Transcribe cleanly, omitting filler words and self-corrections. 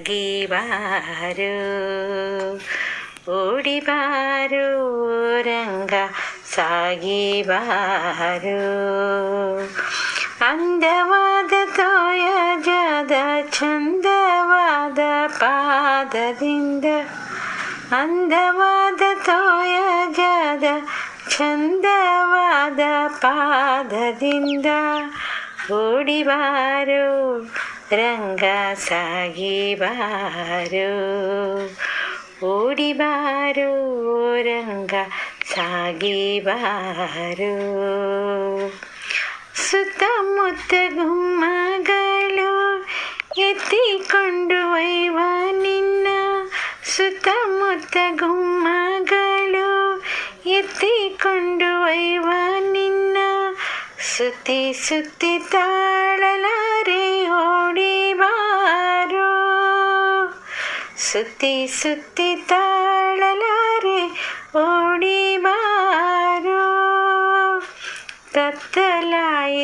ಗೀಬಾರು ಓಡಿಬಾರು ರಂಗ ಸಾಗಿಬಾರು ಅಂದವಾದ ತೋಯಜದ ಚಂದವಾದ ಪಾದದಿಂದ ಅಂದವಾದ ತೋಯಜದ ಚಂದವಾದ ಪಾದದಿಂದ ಓಡಿಬಾರು ರಂಗ ಸಾಗಿಬಾರು ಓಡಿಬಾರು ರಂಗ ಸಾಗಿಬಾರು ಸುತ್ತಮುತ್ತ ಗುಮ್ಮಗಳು ಎತ್ತಿಕೊಂಡು ಒಯ್ವ ನಿನ್ನ ಸುತ್ತಮುತ್ತ ಗುಮ್ಮಗಳು ಎತ್ತಿಕೊಂಡು ಒಯ್ವ ನಿನ್ನ ಸುತ್ತಿ ಸುತ್ತಿ ತಾಳಲಾರೆ ಓಡಿಬಾರು ಸುತ್ತಿ ಸುತ್ತಿ ತಾಳಲಾರೆ ಓಡಿಬಾರು ಕತ್ತಲಾಯಿತು